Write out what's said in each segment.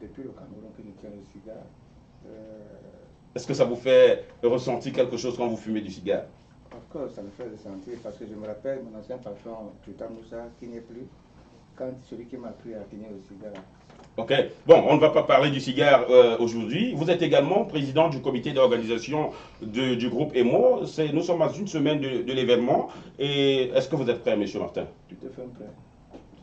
depuis le Cameroun que je tiens le cigare. Est-ce que ça vous fait ressentir quelque chose quand vous fumez du cigare? Encore, ça me fait ressentir parce que je me rappelle mon ancien patron, Tuta Moussa, qui n'est plus, quand celui qui m'a appris à tenir le cigare. Ok. Bon, on ne va pas parler du cigare aujourd'hui. Vous êtes également président du comité d'organisation du groupe EMO. Nous sommes à une semaine de l'événement. Et est-ce que vous êtes prêt, monsieur Martin? Tout à fait prêt.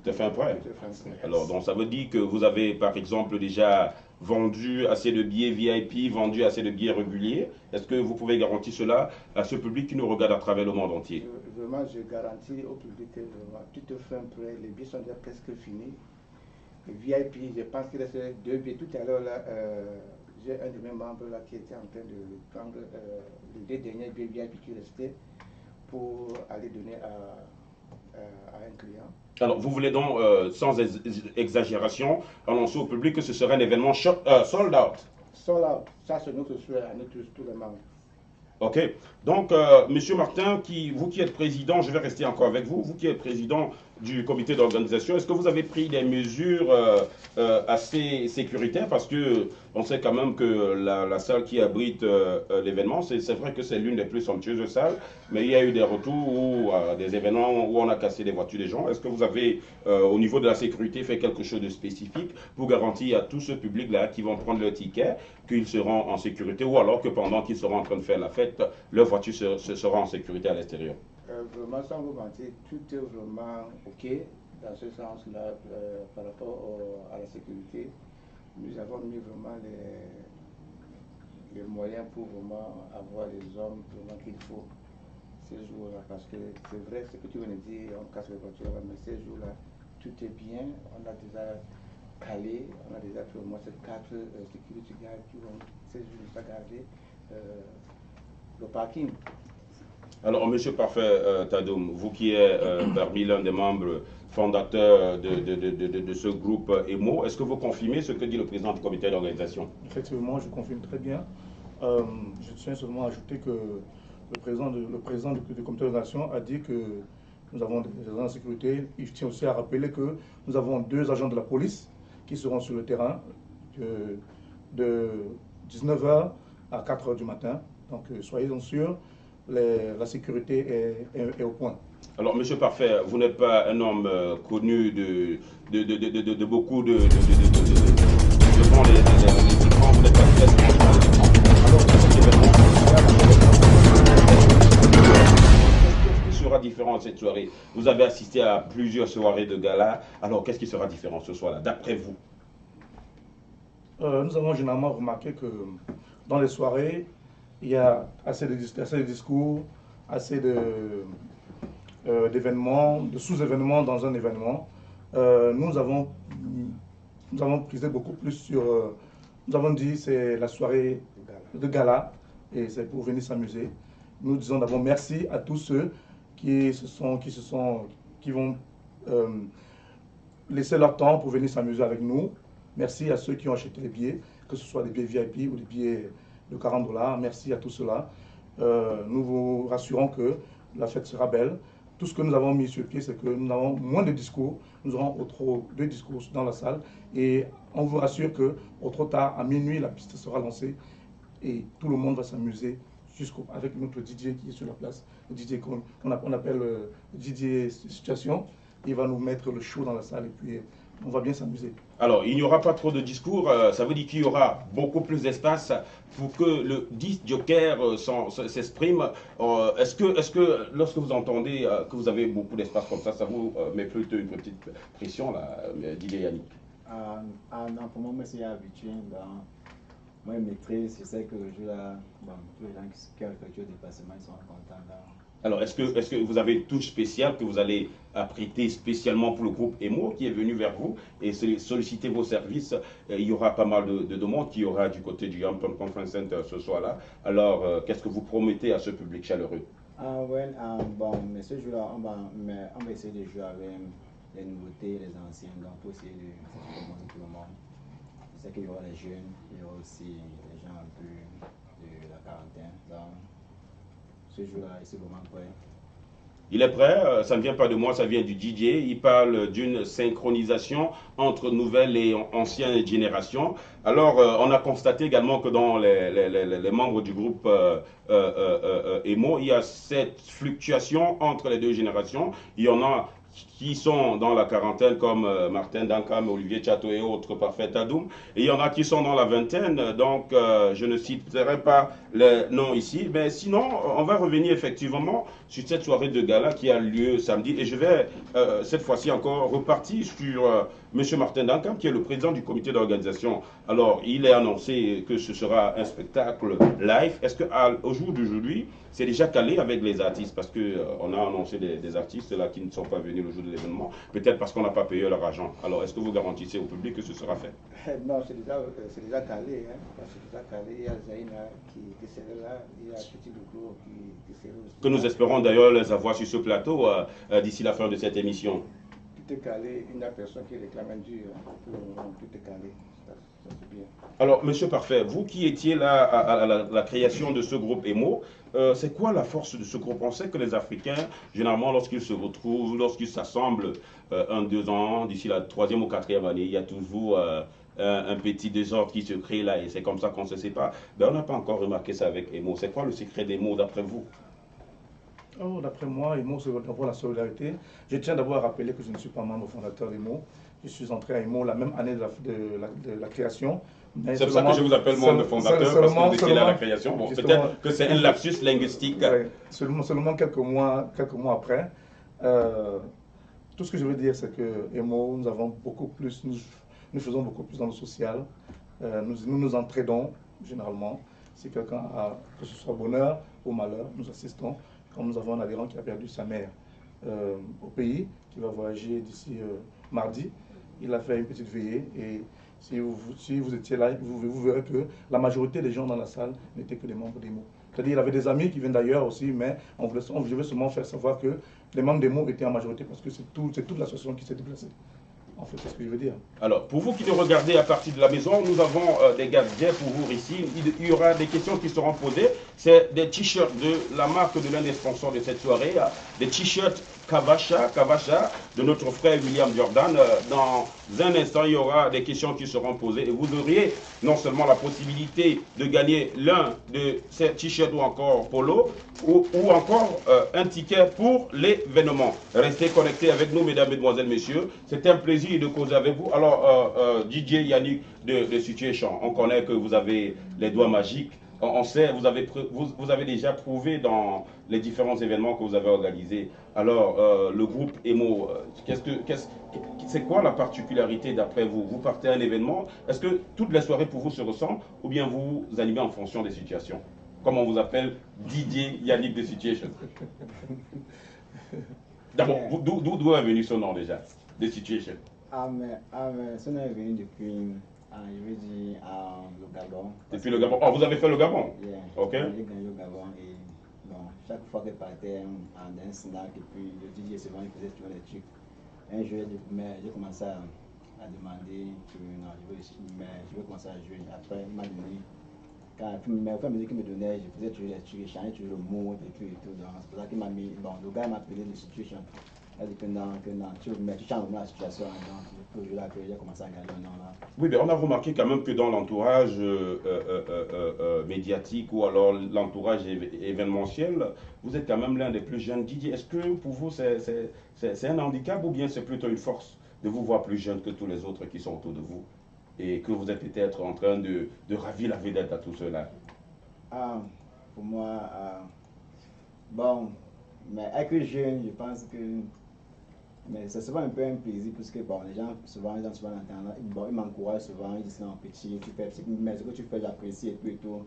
Tout à fait prêt. Tout à fait prêt. Alors, donc ça veut dire que vous avez, par exemple, déjà vendu assez de billets VIP, vendu assez de billets réguliers. Est-ce que vous pouvez garantir cela à ce public qui nous regarde à travers le monde entier? Vraiment, je garantis au public que vraiment, tout à fait prêt. Les billets sont déjà presque finis. Les VIP, je pense qu'il reste 2 billets. Tout à l'heure, là, j'ai un de mes membres là, qui était en train de prendre les 2 derniers billets VIP qui restaient pour aller donner à un client. Alors, vous voulez donc, sans exagération, annoncer au public que ce serait un événement sold out? Sold out, ça c'est notre souhait à nous tous les membres. Ok. Donc, Monsieur Martin, vous qui êtes président, je vais rester encore avec vous, vous qui êtes président du comité d'organisation, est-ce que vous avez pris des mesures assez sécuritaires? Parce que on sait quand même que la salle qui abrite l'événement, c'est vrai que c'est l'une des plus somptueuses salles, mais il y a eu des retours ou des événements où on a cassé des voitures des gens. Est-ce que vous avez, au niveau de la sécurité, fait quelque chose de spécifique pour garantir à tout ce public-là qui vont prendre leur ticket qu'ils seront en sécurité, ou alors que pendant qu'ils seront en train de faire la fête, leur voiture sera en sécurité à l'extérieur? Vraiment, sans vous mentir, tout est vraiment OK dans ce sens-là par rapport à la sécurité. Nous avons mis vraiment les moyens pour vraiment avoir les hommes vraiment qu'il faut ces jours-là. Parce que c'est vrai ce que tu viens de dire, on casse les voitures, mais ces jours-là, tout est bien. On a déjà calé, on a déjà fait au moins ces 4 security guards qui vont ces jours-là garder le parking. Alors, Monsieur Parfait Tadoum, vous qui êtes parmi l'un des membres fondateurs de ce groupe EMO, est-ce que vous confirmez ce que dit le président du comité d'organisation? Effectivement, je confirme très bien. Je tiens seulement à ajouter que le président du comité d'organisation a dit que nous avons des agents de sécurité. Il tient aussi à rappeler que nous avons 2 agents de la police qui seront sur le terrain de 19h à 4h du matin. Donc, soyez-en sûrs. La sécurité est au point. Alors, Monsieur Parfait, vous n'êtes pas un homme connu de beaucoup devant les écrans, vous n'êtes pas très souvent devant les écrans. Alors, cet événement, qu'est-ce qui sera différent cette soirée? Vous avez assisté à plusieurs soirées de gala, alors qu'est-ce qui sera différent ce soir-là, d'après vous? Nous avons généralement remarqué que dans les soirées, il y a assez de discours, assez d'événements, de sous-événements dans un événement. Nous avons prisé beaucoup plus sur... nous avons dit c'est la soirée de gala et c'est pour venir s'amuser. Nous disons d'abord merci à tous ceux qui vont laisser leur temps pour venir s'amuser avec nous. Merci à ceux qui ont acheté les billets, que ce soit des billets VIP ou des billets de $40. Merci à tout cela. Nous vous rassurons que la fête sera belle. Tout ce que nous avons mis sur pied, c'est que nous avons moins de discours. Nous aurons au trop 2 discours dans la salle. Et on vous rassure qu'au trop tard, à minuit, la piste sera lancée et tout le monde va s'amuser avec notre DJ qui est sur la place. Le DJ qu'on appelle le DJ Situation. Il va nous mettre le show dans la salle et puis on va bien s'amuser. Alors, il n'y aura pas trop de discours, ça veut dire qu'il y aura beaucoup plus d'espace pour que le disc joker s'exprime. Est-ce que lorsque vous entendez que vous avez beaucoup d'espace comme ça vous met plutôt une petite pression, là, Didier Yannick? Non, pour moi, je suis habitué. Moi, je maîtrise, je sais que le jeu là, bon, tous les gens qui ont effectué le déplacement, ils sont contents là. Alors, est-ce que vous avez une touche spéciale que vous allez apprêter spécialement pour le groupe EMO qui est venu vers vous et solliciter vos services? Il y aura pas mal de demandes qu'il y aura du côté du Hampton Conference Center ce soir-là. Alors, qu'est-ce que vous promettez à ce public chaleureux? Bon, mais ce jour-là, on va essayer de jouer avec les nouveautés, les anciens, donc pour essayer de commencer tout le monde. Je sais qu'il y aura les jeunes, il y aura aussi les gens un peu de la quarantaine. Donc, ce jour-là, c'est vraiment prêt. Il est prêt, ça ne vient pas de moi, ça vient du DJ. Il parle d'une synchronisation entre nouvelles et anciennes générations. Alors, on a constaté également que dans les membres du groupe Emo, il y a cette fluctuation entre les deux générations. Il y en a qui sont dans la quarantaine comme Martin Dankam, Olivier Chateau et autres, Parfait Adoum. Et il y en a qui sont dans la vingtaine, donc je ne citerai pas les noms ici. Mais sinon, on va revenir effectivement sur cette soirée de gala qui a lieu samedi. Et je vais cette fois-ci encore repartir sur M. Martin Dankam, qui est le président du comité d'organisation. Alors, il est annoncé que ce sera un spectacle live. Est-ce qu'au jour d'aujourd'hui, c'est déjà calé avec les artistes? Parce qu'on a annoncé des artistes là qui ne sont pas venus le jour de l'événement, peut-être parce qu'on n'a pas payé leur argent. Alors, est-ce que vous garantissez au public que ce sera fait? Non, c'est déjà calé. Hein, c'est déjà calé. Il y a Zaina qui serait là, il y a Petit Louko qui serait aussi. Que nous espérons d'ailleurs les avoir sur ce plateau d'ici la fin de cette émission. Tout est calé, il n'y a personne qui réclame un dur. Tout est calé. Ça c'est bien. Alors, Monsieur Parfait, vous qui étiez là à la création de ce groupe Emo, c'est quoi la force de ce groupe? On sait que les Africains, généralement, lorsqu'ils se retrouvent, lorsqu'ils s'assemblent 1-2 ans, d'ici la 3e ou 4e année, il y a toujours un petit désordre qui se crée là et c'est comme ça qu'on se sépare. Ben, on n'a pas encore remarqué ça avec Emo. C'est quoi le secret d'Emo d'après vous? Oh, d'après moi, Emo, c'est d'abord la solidarité. Je tiens d'abord à rappeler que je ne suis pas membre fondateur d'Emo. Je suis entré à Emo la même année de la création. C'est pour ça que je vous appelle membre fondateur, parce que vous étiez là à la création. Bon, peut-être que c'est un lapsus linguistique. Ouais, seulement quelques mois après. Tout ce que je veux dire, c'est que Emo, nous avons beaucoup plus, nous faisons beaucoup plus dans le social. Nous nous entraidons, généralement. Si quelqu'un a, que ce soit bonheur ou malheur, nous assistons. Comme nous avons un adhérent qui a perdu sa mère au pays, qui va voyager d'ici mardi, il a fait une petite veillée et si vous étiez là, vous verrez que la majorité des gens dans la salle n'étaient que des membres d'Emo. C'est-à-dire qu'il avait des amis qui viennent d'ailleurs aussi, mais je veux seulement faire savoir que les membres d'Emo étaient en majorité parce que c'est toute l'association qui s'est déplacée. En fait, c'est ce que je veux dire. Alors, pour vous qui nous regardez à partir de la maison, nous avons des gadgets pour vous ici. Il y aura des questions qui seront posées. C'est des t-shirts de la marque de l'un des sponsors de cette soirée. Des t-shirts Kavacha de notre frère William Jordan. Dans un instant, il y aura des questions qui seront posées. Et vous auriez non seulement la possibilité de gagner l'un de ces t-shirts ou encore polo, ou encore un ticket pour l'événement. Restez connectés avec nous, mesdames, mesdemoiselles, messieurs. C'est un plaisir de causer avec vous. Alors, DJ Yannick de Situation, on connaît que vous avez les doigts magiques. On sait, vous avez déjà prouvé dans les différents événements que vous avez organisés. Alors, le groupe Emo, c'est quoi la particularité d'après vous? Vous partez à un événement, est-ce que toutes les soirées pour vous se ressemblent ou bien vous animez en fonction des situations? Comme on vous appelle DJ Yannick de Situation. D'abord, d'où est venu ce nom déjà, de Situation? Ce nom est venu depuis... je veux dire le Gabon. Depuis le Gabon. Oh, vous avez fait le Gabon? Yeah. Ok. J'ai gagné au Gabon et bon, chaque fois que je partais en un snack et puis le DJ souvent il faisait toujours des trucs. Un jour j'ai commencé à demander que non, je veux commencer à jouer. Après il m'a donné, quand il m'a fait musique qu'il me donnait, je faisais toujours des trucs, je changeais toujours le mot et tout et tout. C'est pour ça qu'il m'a mis, bon, le gars m'a appelé de situation. Il a dit que non, tu changes vraiment la situation. Donc, le jour là que j'ai commencé à gagner un nom là. Oui, mais on a remarqué quand même que dans l'entourage médiatique ou alors l'entourage événementiel, vous êtes quand même l'un des plus jeunes DJ. Est-ce que pour vous c'est un handicap ou bien c'est plutôt une force de vous voir plus jeune que tous les autres qui sont autour de vous et que vous êtes peut-être en train de ravir la vedette à tout cela? Pour moi, bon, mais être jeune, je pense que... Mais c'est souvent un peu un plaisir parce que bon, les gens souvent l'entendent, bon, ils m'encouragent souvent, ils disent non petit, tu fais petit, mais ce que tu fais j'apprécie et tout et tout.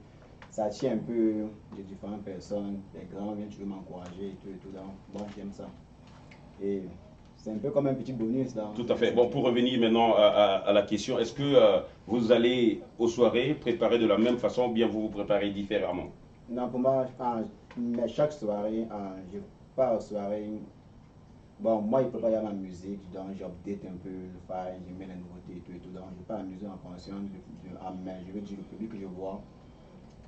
Ça attire un peu de différentes personnes, les grands viennent toujours m'encourager et tout, donc bon j'aime ça. Et c'est un peu comme un petit bonus là. Tout à fait. Bon, pour revenir maintenant à la question, est-ce que vous allez aux soirées préparer de la même façon ou bien vous vous préparez différemment? Non, pour moi, mais chaque soirée, je pars aux soirées. Bon, moi, je prépare ma musique, donc j'update un peu le file, je mets les nouveautés et tout, donc je pars la musique en fonction mais je veux dire le public que je vois.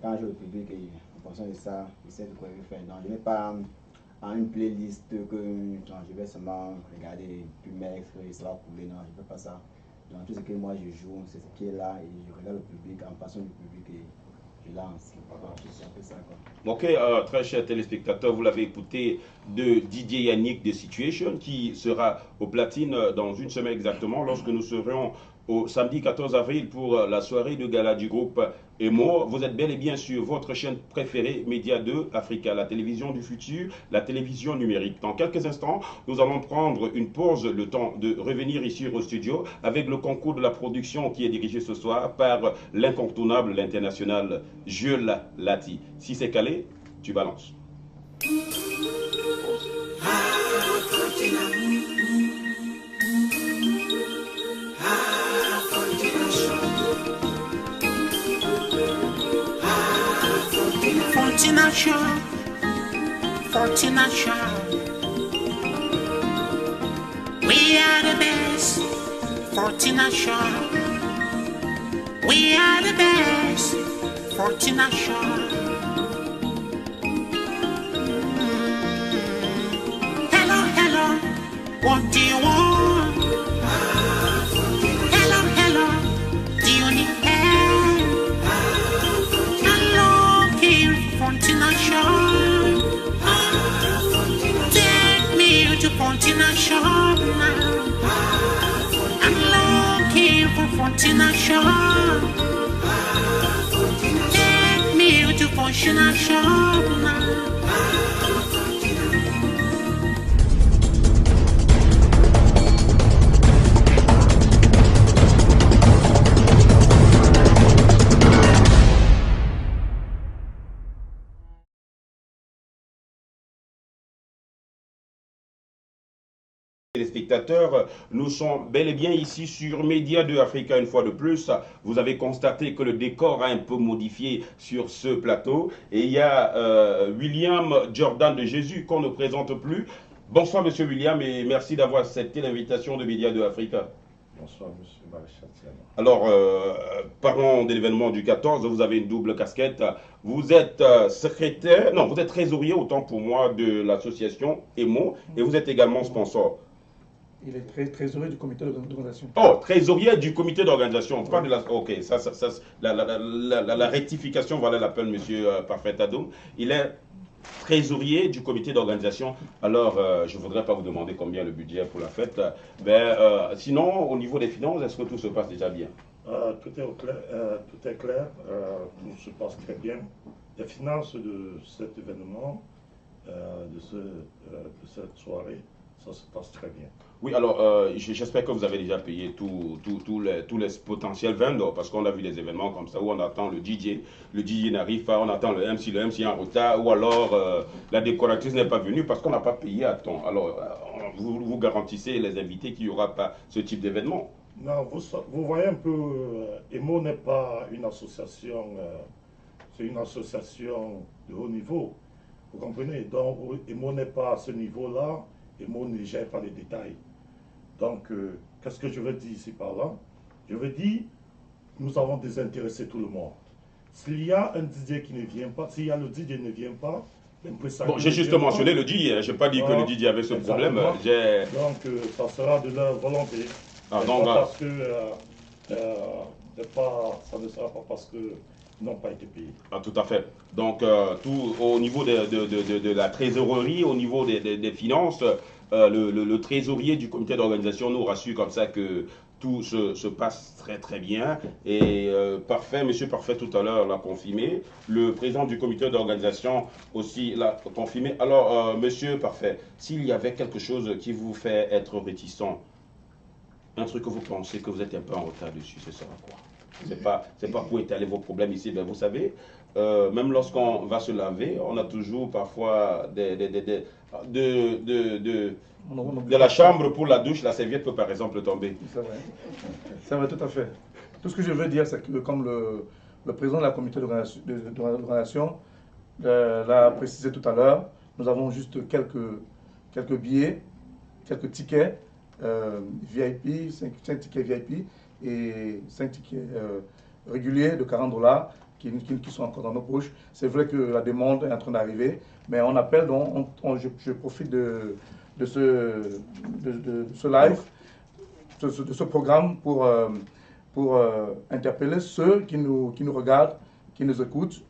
Quand j'ai le public, et en fonction de ça, je sais de quoi je vais faire. Donc, je ne vais pas à une playlist que je vais seulement regarder, puis mettre et ça va couler. Non, je ne fais pas ça. Donc tout ce que moi je joue, c'est ce qui est là et je regarde le public en passant du public et je lance. C'est un peu ça, quoi. Ok, très chers téléspectateurs, vous l'avez écouté de Didier Yannick de Situation qui sera au platine dans une semaine exactement lorsque nous serons au samedi 14 avril pour la soirée de gala du groupe Emo. Vous êtes bel et bien sur votre chaîne préférée, Média 2 Africa, la télévision du futur, la télévision numérique. Dans quelques instants, nous allons prendre une pause, le temps de revenir ici au studio avec le concours de la production qui est dirigé ce soir par l'incontournable, l'international Jules Lati. Si c'est calé, tu balances. Fortunation. We are the best. Fortunation. We are the best. Fortunation. Hello, hello. What do you want? Hello, hello. Do you need help? I'm looking for Fortunation. Take me to Fortunation. I'm looking for Fortunation. Take me to Fortunation. Téléspectateurs, nous sommes bel et bien ici sur Média 2 Africa une fois de plus. Vous avez constaté que le décor a un peu modifié sur ce plateau et il y a William Jordan de Jésus qu'on ne présente plus. Bonsoir Monsieur William et merci d'avoir accepté l'invitation de Média 2 Africa. Bonsoir Monsieur Maréchal. Alors, parlons de l'événement du 14, vous avez une double casquette. Vous êtes secrétaire, non, vous êtes trésorier autant pour moi de l'association EMO et vous êtes également sponsor. Il est trésorier du comité d'organisation. Oh, trésorier du comité d'organisation. Pas de la. Ok, la rectification valait la peine, Monsieur Parfait Adoum. Il est trésorier du comité d'organisation. Alors, je ne voudrais pas vous demander combien le budget pour la fête. Sinon, au niveau des finances, est-ce que tout se passe déjà bien? Tout est clair, tout se passe très bien. Les finances de cet événement, de cette soirée, ça se passe très bien. Oui, alors j'espère que vous avez déjà payé tous les potentiels vendors parce qu'on a vu des événements comme ça où on attend le DJ n'arrive pas, on attend le MC est en retard ou alors la décoratrice n'est pas venue parce qu'on n'a pas payé à temps. Alors vous garantissez les invités qu'il n'y aura pas ce type d'événement? Non, vous voyez un peu, EMO n'est pas une association, c'est une association de haut niveau, vous comprenez? Donc EMO n'est pas à ce niveau-là, EMO ne gère pas les détails. Donc, qu'est-ce que je veux dire ici par là? Je veux dire, nous avons désintéressé tout le monde. S'il y a un DJ qui ne vient pas, s'il y a le DJ qui ne vient pas, bon, j'ai juste mentionné le DJ, je n'ai pas dit que le DJ avait ce problème. Donc, ça sera de leur volonté. Ah, donc, parce que, ça ne sera pas parce qu'ils n'ont pas été payés. Ah, tout à fait. Donc, tout au niveau de la trésorerie, au niveau des finances, le trésorier du comité d'organisation nous rassure comme ça que tout se passe très très bien. Et Parfait, Monsieur Parfait tout à l'heure l'a confirmé. Le président du comité d'organisation aussi l'a confirmé. Alors, Monsieur Parfait, s'il y avait quelque chose qui vous fait être réticent, un truc que vous pensez que vous êtes un peu en retard dessus, ce sera quoi? C'est pas pour étaler vos problèmes ici, mais vous savez, même lorsqu'on va se laver, on a toujours parfois de la chambre pour la douche, la serviette peut par exemple tomber. C'est vrai, tout à fait. Tout ce que je veux dire, c'est que comme le président de la comité d'organisation l'a précisé tout à l'heure, nous avons juste quelques billets, quelques tickets VIP, 5 tickets VIP et 5 tickets réguliers de 40 $ qui sont encore dans nos poches. C'est vrai que la demande est en train d'arriver, mais on appelle, donc je profite de ce live, de ce programme pour interpeller ceux qui nous regardent, qui nous écoutent,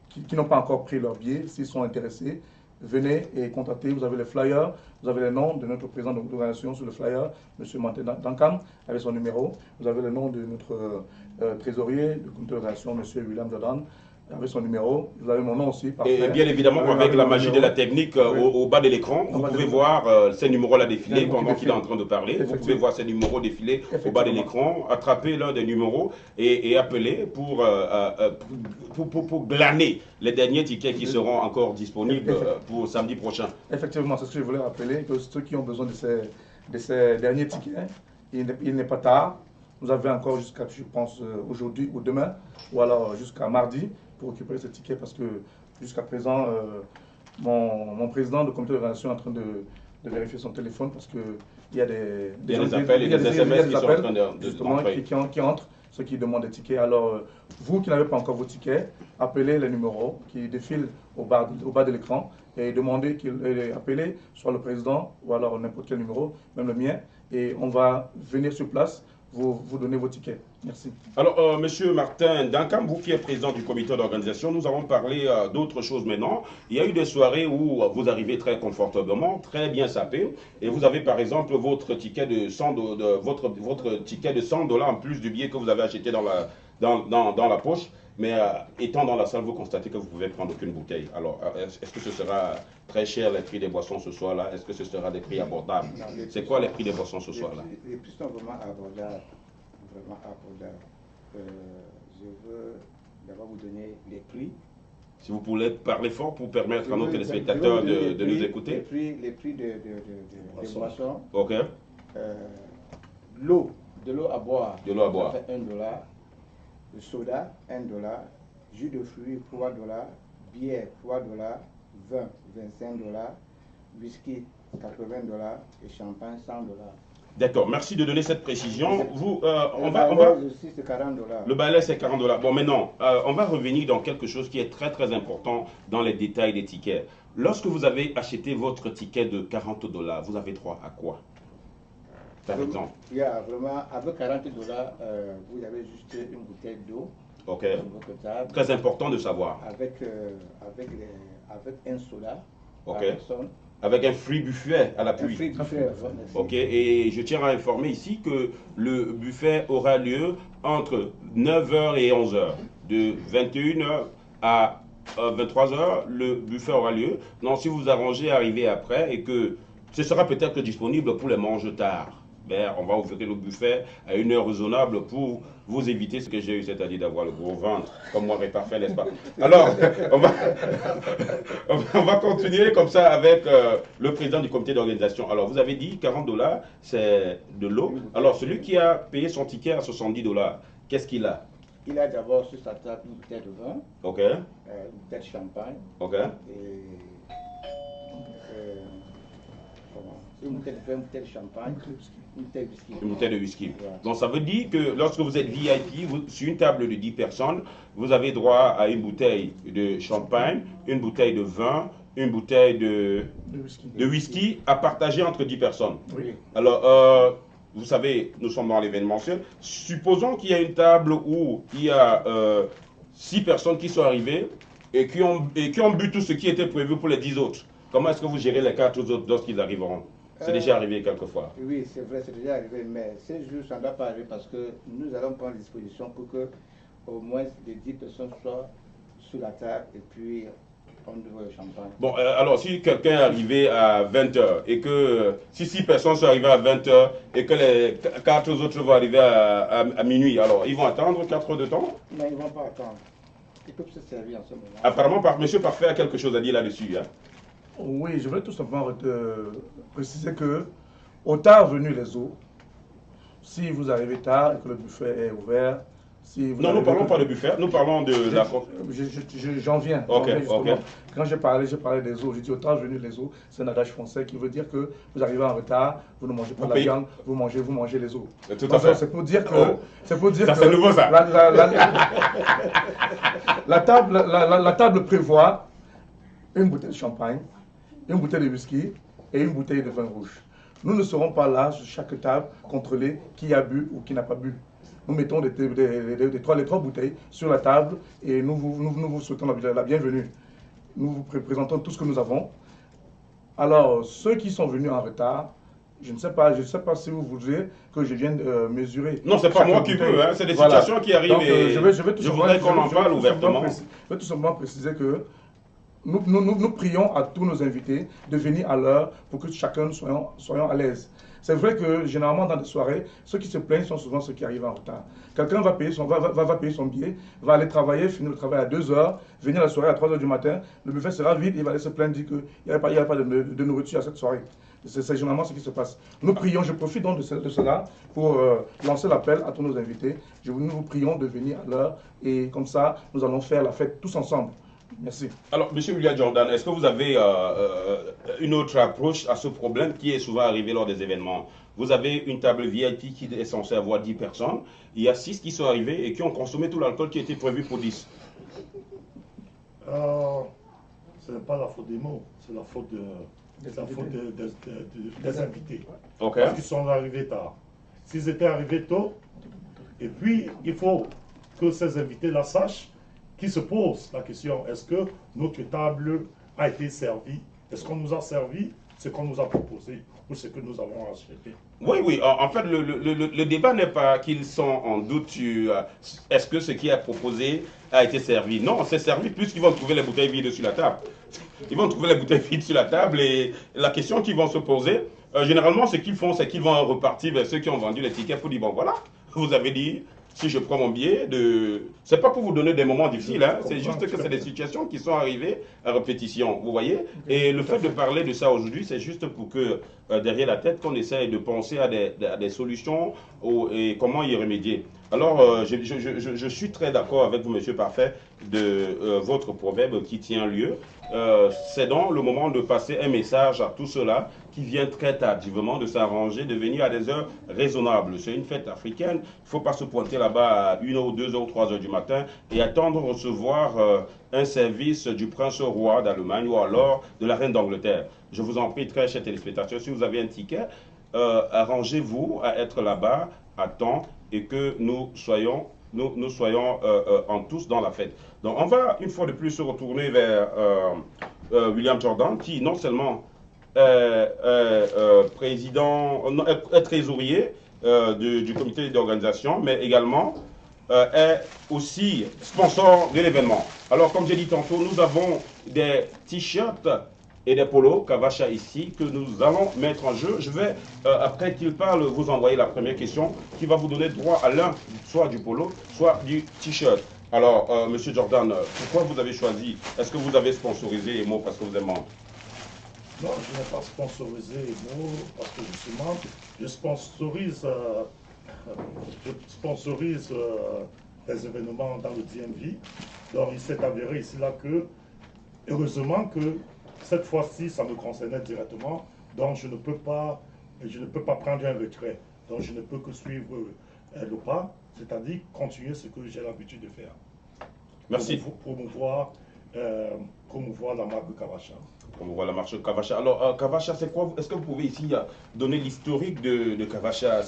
qui n'ont pas encore pris leur billet. S'ils sont intéressés, venez et contactez. Vous avez les flyers, vous avez le nom de notre président de l'organisation sur le flyer, M. Martin Dankam, avec son numéro. Vous avez le nom de notre trésorier de comité d'organisation, M. William Jordan, avec son numéro. Vous avez mon nom aussi. Parfait. Et bien évidemment, avec la magie de la technique, oui. au bas de l'écran, vous pouvez voir ces numéros-là défiler pendant qu'il est en train de parler. Vous pouvez voir ces numéros défiler au bas de l'écran, attraper l'un des numéros et appeler pour glaner les derniers tickets qui seront encore disponibles pour samedi prochain. Effectivement, c'est ce que je voulais rappeler, que ceux qui ont besoin de ces derniers tickets, il n'est pas tard. Vous avez encore jusqu'à, je pense, aujourd'hui ou demain, ou alors jusqu'à mardi, pour récupérer ces tickets, parce que jusqu'à présent, mon président de comité d'organisation est en train de vérifier son téléphone, parce qu'il y a des appels et des SMS qui sont en train d'entrer, qui entrent, ceux qui demandent des tickets. Alors, vous qui n'avez pas encore vos tickets, appelez les numéros qui défilent au bas de l'écran et demandez appelez soit le président ou alors n'importe quel numéro, même le mien, et on va venir sur place vous donner vos tickets. Merci. Alors, Monsieur Martin Dankam, vous qui êtes président du comité d'organisation, nous allons parler d'autres choses maintenant. Il y a eu des soirées où vous arrivez très confortablement, très bien sapé, et vous avez par exemple votre ticket de 100 votre ticket de 100 $ en plus du billet que vous avez acheté dans la poche. Mais étant dans la salle, vous constatez que vous ne pouvez prendre aucune bouteille. Alors, est-ce que ce sera très cher les prix des boissons ce soir-là? Est-ce que ce sera des prix abordables? C'est quoi les prix des boissons ce soir-là? Les prix sont vraiment abordables. Vraiment abordables. Je veux d'abord vous donner les prix. Si vous pouvez parler fort pour permettre à nos téléspectateurs de nous écouter. Les prix des boissons. Ok. De l'eau à boire. De l'eau à boire. Ça fait $1. Le soda, $1, jus de fruits, $3, bière, $3, vin, $25, whisky, $80 et champagne, $100. D'accord, merci de donner cette précision. Vous, on va aussi, c'est $40. Le balai, c'est $40. Bon, maintenant, on va revenir dans quelque chose qui est très très important dans les détails des tickets. Lorsque vous avez acheté votre ticket de $40, vous avez droit à quoi? Par exemple. Il y a vraiment, avec $40, vous avez juste une bouteille d'eau. Ok. Sur votre table. Très important de savoir. Avec un soda. Ok. Par personne. Avec un free buffet à l'appui. Un free buffet, ok. Et je tiens à informer ici que le buffet aura lieu entre 9h et 11h. De 21h à 23h, le buffet aura lieu. Donc, si vous vous arrangez à arriver après et que ce sera peut-être disponible pour les mange tard. Ben, on va ouvrir le buffet à une heure raisonnable pour vous éviter ce que j'ai eu, c'est-à-dire d'avoir le gros ventre, comme moi, est parfait, n'est-ce pas? Alors, on va continuer comme ça avec le président du comité d'organisation. Alors, vous avez dit $40, c'est de l'eau. Alors, celui qui a payé son ticket à $70, qu'est-ce qu'il a? Il a d'abord sur sa table une bouteille de vin, ok, une bouteille de champagne, ok, une bouteille de vin, une bouteille de champagne, une bouteille de whisky. Une bouteille de whisky. Voilà. Donc ça veut dire que lorsque vous êtes VIP, sur une table de 10 personnes, vous avez droit à une bouteille de champagne, une bouteille de vin, une bouteille de whisky à partager entre 10 personnes. Oui. Alors, vous savez, nous sommes dans l'événementiel. Supposons qu'il y a une table où il y a 6 personnes qui sont arrivées et qui ont bu tout ce qui était prévu pour les 10 autres. Comment est-ce que vous gérez les 4 autres lorsqu'ils arriveront? C'est déjà arrivé quelquefois. Oui, c'est vrai, c'est déjà arrivé, mais ces jours, ça ne doit pas arriver parce que nous allons prendre des dispositions pour que au moins les 10 personnes soient sur la table et puis on ouvre le champagne. Bon, alors si quelqu'un est arrivé à 20h et que si 6 personnes sont arrivées à 20h et que les 4 autres vont arriver à minuit, alors ils vont attendre 4 heures de temps? Non, ils ne vont pas attendre. Ils peuvent se servir en ce moment. Apparemment, Monsieur Parfait a quelque chose à dire là-dessus. Hein? Oui, je voulais tout simplement préciser que, au tard venu les eaux, si vous arrivez tard et que le buffet est ouvert, Si vous Non, nous avez parlons vu- pas de buffet, nous parlons de la... J'en viens. Ok, Justement. ok. Quand j'ai parlé des eaux. J'ai dit autant venu les eaux, c'est un adage français qui veut dire que vous arrivez en retard, vous ne mangez pas Vous la payez. viande, vous mangez les eaux. Tout à Donc, fait. c'est pour dire que. Oh. C'est pour dire Ça, que c'est nouveau, ça. La table prévoit une bouteille de champagne, une bouteille de whisky et une bouteille de vin rouge. Nous ne serons pas là sur chaque table contrôler qui a bu ou qui n'a pas bu. Nous mettons les trois bouteilles sur la table et nous vous souhaitons la bienvenue. Nous vous présentons tout ce que nous avons. Alors, ceux qui sont venus en retard, je ne sais pas si vous voudrez que je vienne mesurer. Non, c'est pas chaque moi qui bouteille. veux, hein, c'est des Voilà. situations qui arrivent Donc, et je voudrais qu'on en parle ouvertement. Je vais tout simplement préciser que nous prions à tous nos invités de venir à l'heure pour que chacun soyons à l'aise. C'est vrai que généralement dans des soirées, ceux qui se plaignent sont souvent ceux qui arrivent en retard. Quelqu'un va payer son billet, va aller travailler, finir le travail à 2 heures, venir à la soirée à 3 heures du matin, le buffet sera vide, il va aller se plaindre, dire qu'il n'y a pas de nourriture à cette soirée. C'est généralement ce qui se passe. Nous prions, je profite donc de cela pour lancer l'appel à tous nos invités. Nous vous prions de venir à l'heure et comme ça, nous allons faire la fête tous ensemble. Merci. Alors, M. William Jordan, est-ce que vous avez une autre approche à ce problème qui est souvent arrivé lors des événements? Vous avez une table VIP qui est censée avoir 10 personnes. Il y a 6 qui sont arrivés et qui ont consommé tout l'alcool qui était prévu pour 10. Ce n'est pas la faute des mots, c'est la faute des invités. Ok. Parce qu'ils sont arrivés tard. S'ils étaient arrivés tôt, et puis il faut que ces invités-là sachent qui se pose la question, est-ce que notre table a été servie? Est-ce qu'on nous a servi ce qu'on nous a proposé ou ce que nous avons acheté? Oui, oui. En fait, le débat n'est pas qu'ils sont en doute sur est-ce que ce qui est proposé a été servi. Non, c'est servi puisqu'ils vont trouver les bouteilles vides sur la table. Ils vont trouver les bouteilles vides sur la table et la question qu'ils vont se poser, généralement, ce qu'ils font, c'est qu'ils vont repartir vers ceux qui ont vendu les tickets pour dire, bon voilà, vous avez dit, si je prends mon billet, c'est pas pour vous donner des moments difficiles, hein, c'est juste que c'est des situations qui sont arrivées à répétition, vous voyez. Et le fait de parler de ça aujourd'hui, c'est juste pour que derrière la tête, qu'on essaye de penser à des solutions et comment y remédier. Alors, je suis très d'accord avec vous, Monsieur Parfait, de votre proverbe qui tient lieu. C'est donc le moment de passer un message à tous ceux-là qui viennent très tardivement, de s'arranger, de venir à des heures raisonnables. C'est une fête africaine, il ne faut pas se pointer là-bas à 1h ou 2h ou 3h du matin et attendre recevoir un service du prince roi d'Allemagne ou alors de la reine d'Angleterre. Je vous en prie, très chers téléspectateurs, si vous avez un ticket, arrangez-vous à être là-bas à temps et que nous soyons en tous dans la fête. Donc on va une fois de plus se retourner vers William Jordan qui non seulement est trésorier du comité d'organisation, mais également est aussi sponsor de l'événement. Alors comme j'ai dit tantôt, nous avons des t-shirts et des polos Kavacha ici que nous allons mettre en jeu. Je vais, après qu'il parle, vous envoyer la première question qui va vous donner droit à l'un, soit du polo, soit du t-shirt. Alors, Monsieur Jordan, pourquoi vous avez choisi? Est-ce que vous avez sponsorisé Emo parce que vous êtes membre? Non, je n'ai pas sponsorisé Emo parce que je suis membre. Je sponsorise des événements dans le DMV. Donc, il s'est avéré ici là que, heureusement que cette fois-ci, ça me concernait directement, donc je ne peux pas prendre un retrait. Donc je ne peux que suivre le pas, c'est-à-dire continuer ce que j'ai l'habitude de faire. Merci. Pour promouvoir la marque Kavacha. Promouvoir la marque Kavacha. Alors, Kavacha, c'est quoi? Est-ce que vous pouvez ici donner l'historique de Kavacha?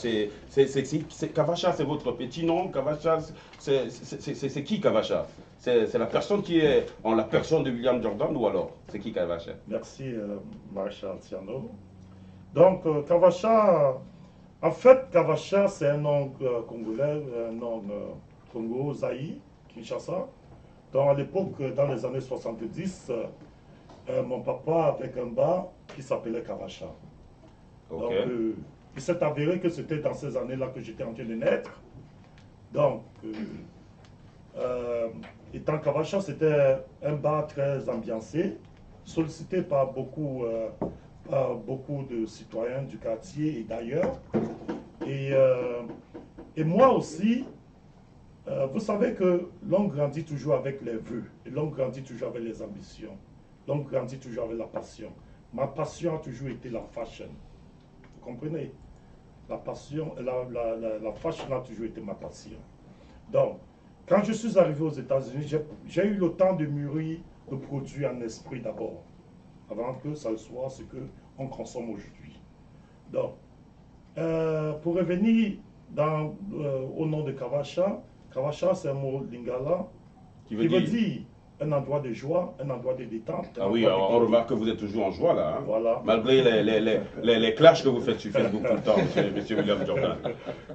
Kavacha, c'est votre petit nom? Kavacha, c'est qui Kavacha? C'est la personne qui est en la personne de William Jordan ou alors c'est qui Kavacha? Merci Maréchal Tiano. Donc Kavacha, en fait Kavacha c'est un nom congolais, un nom Congo, Zaï, Kinshasa. Donc à l'époque, dans les années 70, mon papa avait un bar qui s'appelait Kavacha. Okay. Donc il s'est avéré que c'était dans ces années-là que j'étais en train de naître. Donc étant Kavacha, c'était un bar très ambiancé, sollicité par beaucoup de citoyens du quartier et d'ailleurs. Et moi aussi, Vous savez que l'homme grandit toujours avec les vœux, et l'homme grandit toujours avec les ambitions, l'homme grandit toujours avec la passion. Ma passion a toujours été la fashion. Vous comprenez? La passion, la fashion a toujours été ma passion. Donc, quand je suis arrivé aux États-Unis, j'ai eu le temps de mûrir le produit en esprit d'abord, avant que ça soit ce qu'on consomme aujourd'hui. Donc, pour revenir au nom de Kavacha, Kavacha c'est un mot lingala qui veut dire un endroit de joie, un endroit de détente. Ah oui, alors on remarque que vous êtes toujours en joie là, hein? Voilà. Malgré les clashs que vous faites sur Facebook tout le temps, monsieur William Jordan.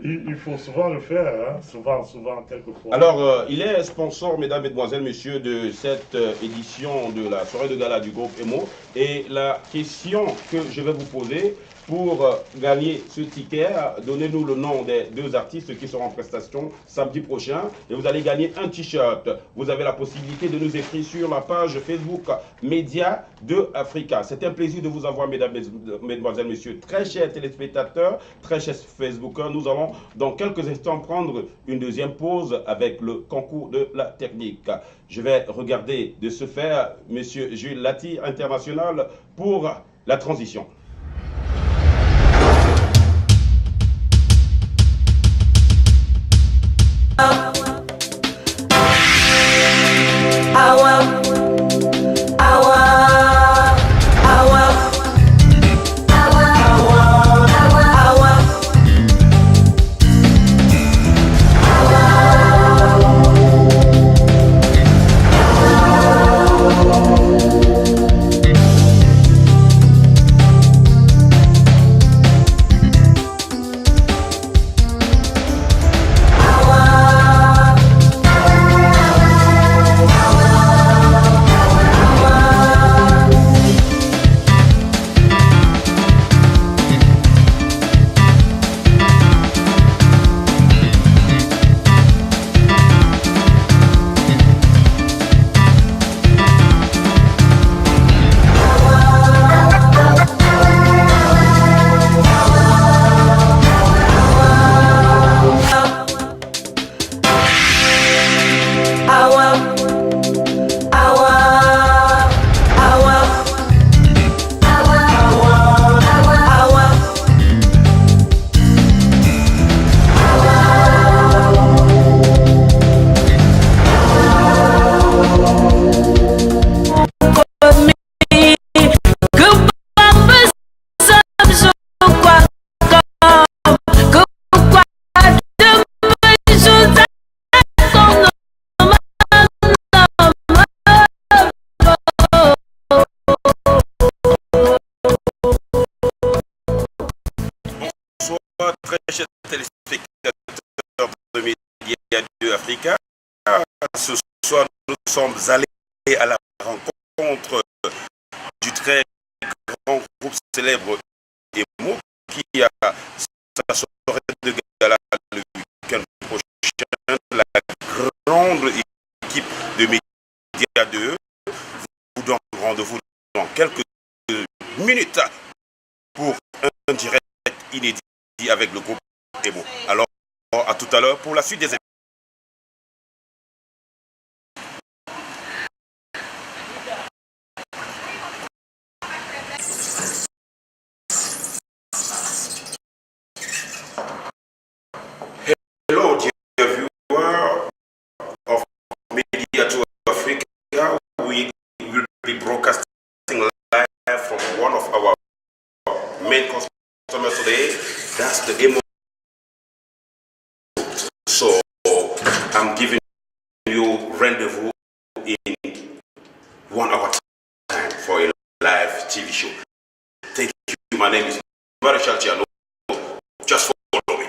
Il faut souvent le faire, hein? souvent, quelquefois. Alors, il est sponsor, mesdames, mesdemoiselles, messieurs, de cette édition de la soirée de gala du groupe Emo. Et la question que je vais vous poser pour gagner ce ticket, donnez-nous le nom des 2 artistes qui seront en prestation samedi prochain. Et vous allez gagner un t-shirt. Vous avez la possibilité de nous écrire sur la page Facebook Média de Africa. C'est un plaisir de vous avoir, mesdames, mesdemoiselles, messieurs, très chers téléspectateurs, très chers Facebookers. Nous allons dans quelques instants prendre une deuxième pause avec le concours de la technique. Je vais regarder de ce fait monsieur Jules Lati, international, pour la transition. Très chers téléspectateurs de Média 2 Africa, ce soir nous sommes allés à la rencontre du très grand groupe célèbre Emo qui a sa soirée de gala le week-end prochain. La grande équipe de Média 2 vous donne rendez-vous dans quelques minutes pour un direct inédit avec le groupe Emo. Alors, à tout à l'heure pour la suite des événements. Hello, dear viewer of Media 2 Africa. We will be broadcasting live from one of our main customers today. That's the Emo. So I'm giving you rendezvous in 1 hour time for a live TV show. Thank you. My name is Marshall Chiano. Just follow me.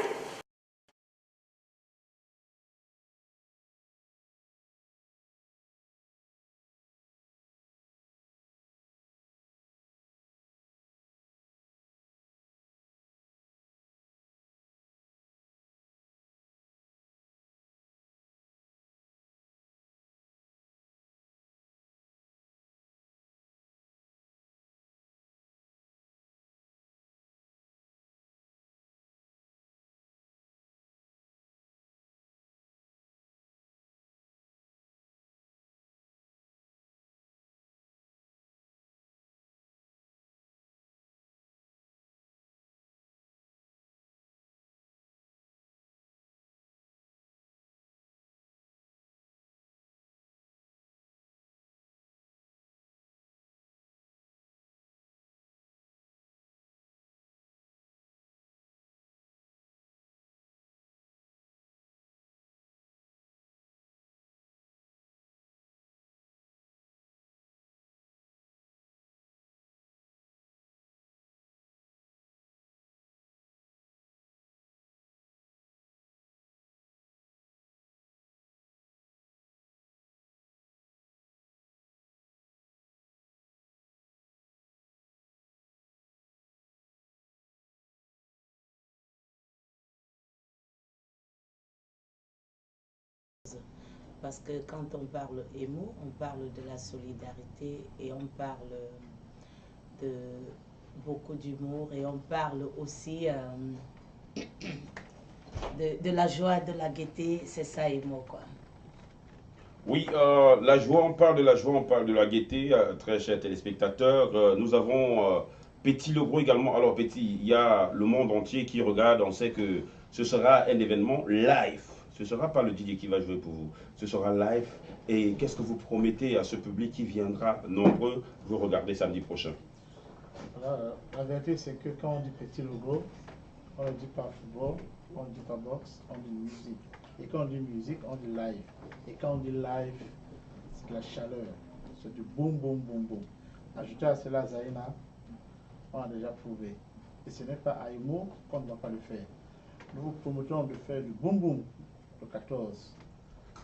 parce que quand on parle émo, on parle de la solidarité et on parle de beaucoup d'humour et on parle aussi de la joie, de la gaieté, c'est ça émo quoi. Oui, la joie, on parle de la joie, on parle de la gaieté, très chers téléspectateurs. Nous avons Petit Logro également. Alors Petit, il y a le monde entier qui regarde, on sait que ce sera un événement live. Ce ne sera pas le DJ qui va jouer pour vous, ce sera live. Et qu'est-ce que vous promettez à ce public qui viendra nombreux vous regarder samedi prochain? Voilà, la vérité c'est que quand on dit Petit Logro, on ne dit pas football, on ne dit pas boxe, on dit musique. Et quand on dit musique, on dit live. Et quand on dit live, c'est de la chaleur, c'est du boum boum boum boum. Ajouter à cela Zaina, on a déjà prouvé. Et ce n'est pas à Imo qu'on ne va pas le faire. Nous vous promettons de faire du boum boum le 14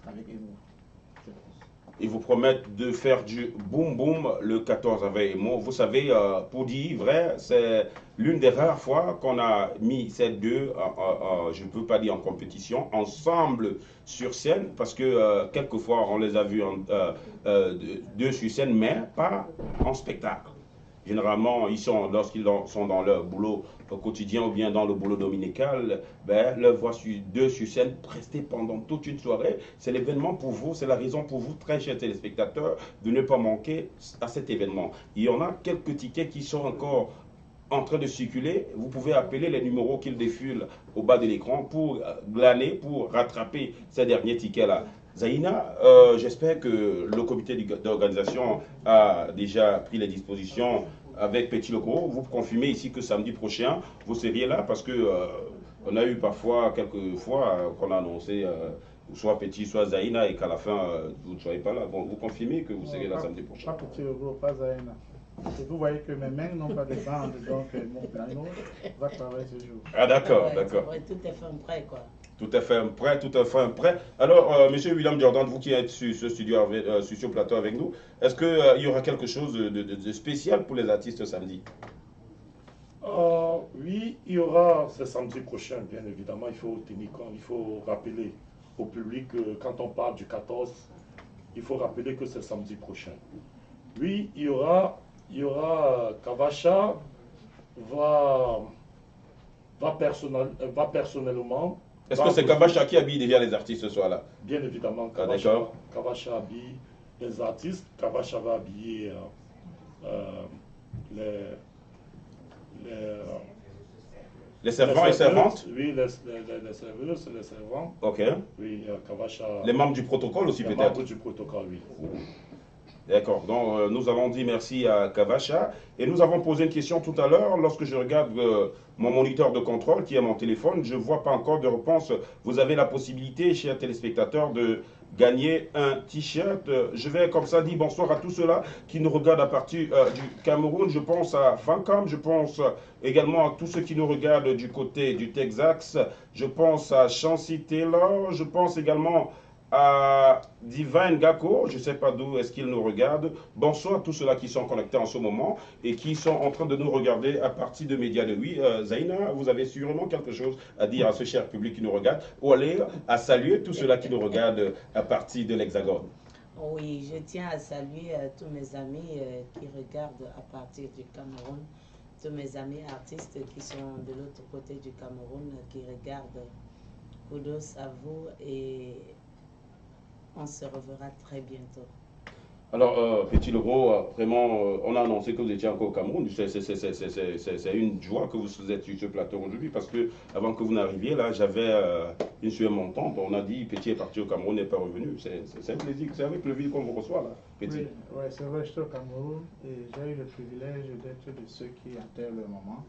avec Imo. Ils vous promettent de faire du boum boum le 14 avec Emo. Vous savez, pour dire vrai, c'est l'une des rares fois qu'on a mis ces deux, je ne peux pas dire en compétition, ensemble sur scène, parce que quelquefois on les a vus deux sur scène, mais pas en spectacle. Généralement, lorsqu'ils sont dans leur boulot au quotidien ou bien dans le boulot dominical, ben, leur voix deux sur scène rester pendant toute une soirée. C'est l'événement pour vous, c'est la raison pour vous, très chers téléspectateurs, de ne pas manquer à cet événement. Il y en a quelques tickets qui sont encore en train de circuler. Vous pouvez appeler les numéros qu'ils défilent au bas de l'écran pour glaner, pour rattraper ces derniers tickets-là. Zaina, j'espère que le comité d'organisation a déjà pris les dispositions avec Petit Logro. Vous confirmez ici que samedi prochain, vous seriez là parce que on a eu parfois, quelques fois, qu'on a annoncé soit Petit, soit Zaina et qu'à la fin, vous ne soyez pas là. Bon, vous confirmez que vous serez là samedi prochain. Pas Petit Logro, pas Zaina. Et vous voyez que mes mains n'ont pas de bandes, donc mon piano va travailler ce jour. Ah d'accord, Ouais, d'accord. tout est fait prêt quoi. Tout à fait prêt, tout à fait prêt. Alors, Monsieur William Jordan, vous qui êtes sur ce studio, sur ce plateau avec nous, est-ce qu'il y aura quelque chose de spécial pour les artistes samedi? Oui, il y aura ce samedi prochain, bien évidemment. Il faut tenir compte, il faut rappeler au public que quand on parle du 14, il faut rappeler que c'est samedi prochain. Oui, il y aura Kavacha va personnellement. Est-ce que c'est Kavacha qui habille déjà les artistes ce soir-là? Bien évidemment, Ah, d'accord. Kavacha habille les artistes. Kavacha va habiller les servants et servantes? Oui, les serveuses et les servants. Ok. Oui, Kavacha. Les membres du protocole aussi Les peut-être? membres du protocole, oui. D'accord, donc nous avons dit merci à Kavacha et nous avons posé une question tout à l'heure. Lorsque je regarde mon moniteur de contrôle qui est mon téléphone, je ne vois pas encore de réponse. Vous avez la possibilité, chers téléspectateurs, de gagner un t-shirt. Je vais comme ça dire bonsoir à tous ceux-là qui nous regardent à partir du Cameroun. Je pense à Fancam, je pense également à tous ceux qui nous regardent du côté du Texas. Je pense à Chancy Taylor, je pense également à Divine Gako, je ne sais pas d'où est-ce qu'ils nous regardent. Bonsoir à tous ceux-là qui sont connectés en ce moment et qui sont en train de nous regarder à partir de Média de Oui. Zaina, vous avez sûrement quelque chose à dire à ce cher public qui nous regarde ou aller à saluer tous ceux-là qui nous regardent à partir de l'Hexagone. Oui, je tiens à saluer tous mes amis qui regardent à partir du Cameroun, tous mes amis artistes qui sont de l'autre côté du Cameroun, qui regardent. Kudos à vous et on se reverra très bientôt. Alors, Petit Logro, vraiment, on a annoncé que vous étiez encore au Cameroun. C'est une joie que vous êtes sur ce plateau aujourd'hui parce que avant que vous n'arriviez là, j'avais une sueur montante. On a dit Petit est parti au Cameroun, n'est pas revenu. C'est un plaisir, c'est avec le plaisir qu'on vous reçoit là, Petit. Oui, ouais, c'est vrai, j'étais au Cameroun et j'ai eu le privilège d'être de ceux qui enterrent leur maman.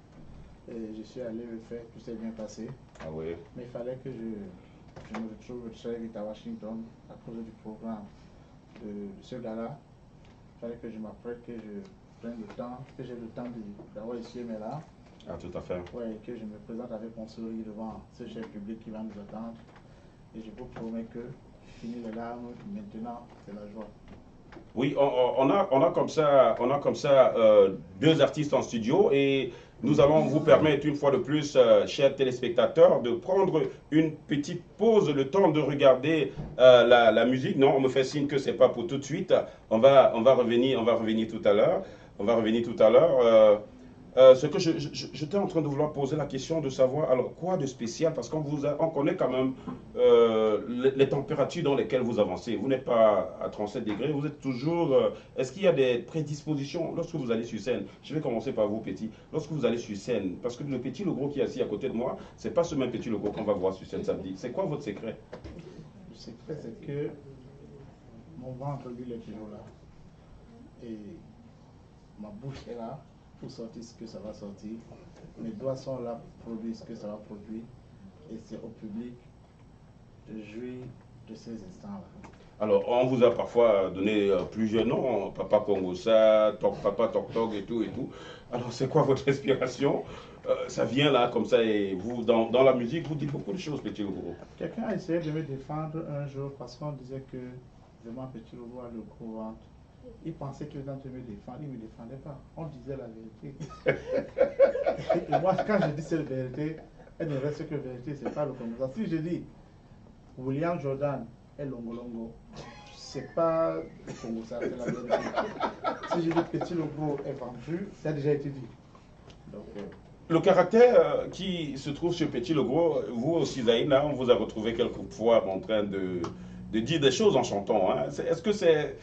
Et je suis allé le faire, tout s'est bien passé. Ah oui. Mais il fallait que je me retrouve très vite à Washington à cause du programme de ce gars-là. Il fallait que je m'apprête, que je prenne le temps, que j'ai le temps d'avoir ici mais là. Ah, tout à fait. Ouais, que je me présente avec mon sourire devant ce cher public qui va nous attendre. Et je vous promets que, fini les larmes, maintenant c'est la joie. Oui, on a comme ça deux artistes en studio et nous allons vous permettre une fois de plus, chers téléspectateurs, de prendre une petite pause, le temps de regarder la musique. Non, on me fait signe que c'est pas pour tout de suite. On va revenir tout à l'heure. On va revenir tout à l'heure. Ce que j'étais en train de vouloir poser la question de savoir, alors quoi de spécial, parce on connaît quand même les températures dans lesquelles vous avancez. Vous n'êtes pas à 37 degrés, vous êtes toujours... est-ce qu'il y a des prédispositions lorsque vous allez sur scène? Je vais commencer par vous, Petit. Lorsque vous allez sur scène, parce que le Petit Logro qui est assis à côté de moi, c'est pas ce même Petit Logro qu'on va voir sur scène samedi. C'est quoi votre secret? Le secret, c'est que mon ventre, lui, il est toujours là. Et ma bouche est là pour sortir ce que ça va sortir. Mes doigts sont là pour produire ce que ça va produire. Et c'est au public de jouir de ces instants-là. Alors, on vous a parfois donné plusieurs noms, Papa Congosa, Papa Tok Tok et tout et tout. Alors, c'est quoi votre inspiration? Ça vient là, comme ça, et vous, dans la musique, vous dites beaucoup de choses, Petit Logro. Quelqu'un a essayé de me défendre un jour parce qu'on disait que vraiment Petit Logro a le gros ventre. Il pensait que les gens me défendre, il ne me défendait pas. On disait la vérité. Et moi, quand je dis cette vérité, elle ne reste que vérité, c'est pas le Congo. Si je dis William Jordan est Longolongo, c'est pas le Congo, ça, c'est la vérité. Si je dis Petit Logro est vendu, ça a déjà été dit. Donc, le caractère qui se trouve chez Petit Logro, vous aussi, Zaïna, on vous a retrouvé quelquefois en train de dire des choses en chantant. Hein. Est-ce que c'est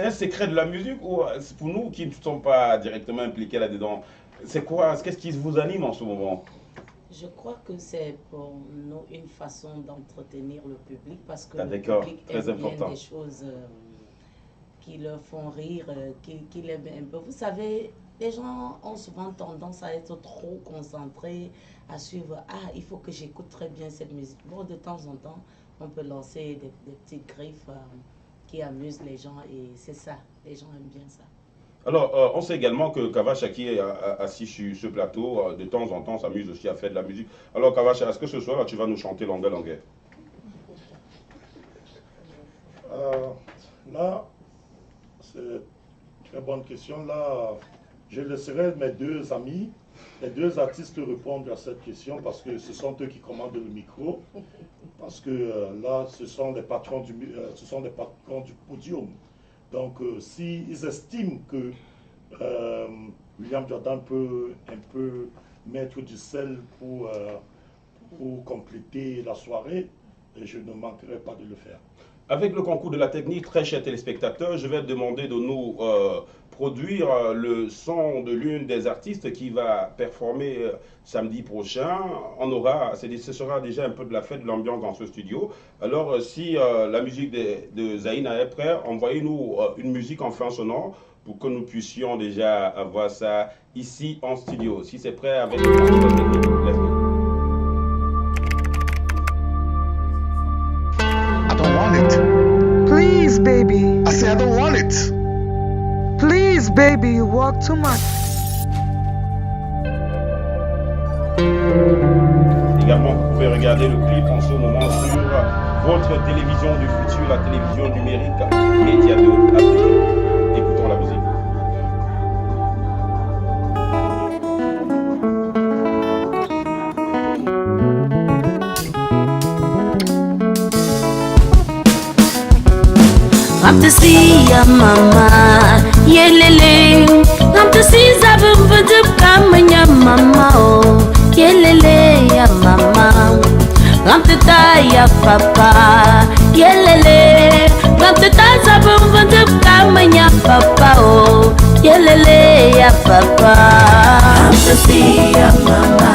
un secret de la musique ou pour nous qui ne sommes pas directement impliqués là-dedans, c'est quoi? Qu'est-ce qui vous anime en ce moment? Je crois que c'est pour nous une façon d'entretenir le public parce que le public très aime important. bien des choses qui leur font rire, qui l'aiment un peu. Vous savez, les gens ont souvent tendance à être trop concentrés, à suivre. Ah, il faut que j'écoute très bien cette musique. Bon, de temps en temps, on peut lancer des petites griffes qui amusent les gens et c'est ça, les gens aiment bien ça. Alors, on sait également que Kavacha qui est assis sur ce plateau, de temps en temps, s'amuse aussi à faire de la musique. Alors, Kavacha, est-ce que ce soir, là, tu vas nous chanter Longue Longue? Là, c'est une très bonne question. Là, je laisserai mes deux amis, les deux artistes répondre à cette question parce que ce sont eux qui commandent le micro. Parce que là, ce sont les patrons du podium. Donc, s'ils estiment que William Jordan peut un peu mettre du sel pour compléter la soirée, je ne manquerai pas de le faire. Avec le concours de la technique, très chers téléspectateurs, je vais demander de nous produire le son de l'une des artistes qui va performer samedi prochain. Ce sera déjà un peu de la fête, de l'ambiance dans ce studio. Alors, si la musique de Zaïna est prête, envoyez-nous une musique en fin sonore pour que nous puissions déjà avoir ça ici en studio. Si c'est prêt avec le concours de la technique, let's go. Please, baby. I say I don't want it. Please, baby, you walk too much. Également, vous pouvez regarder le clip en ce moment sur votre télévision du futur, la télévision numérique Média 2 Afrique. Écoutons la musique. I'm to see ya mama, yelele. I'm to see zabum budum kamanya mama oh, yelele ya mama. I'm to die ya papa, yelele. I'm to die zabum budum kamanya papa oh, yelele ya papa. I'm to see ya mama,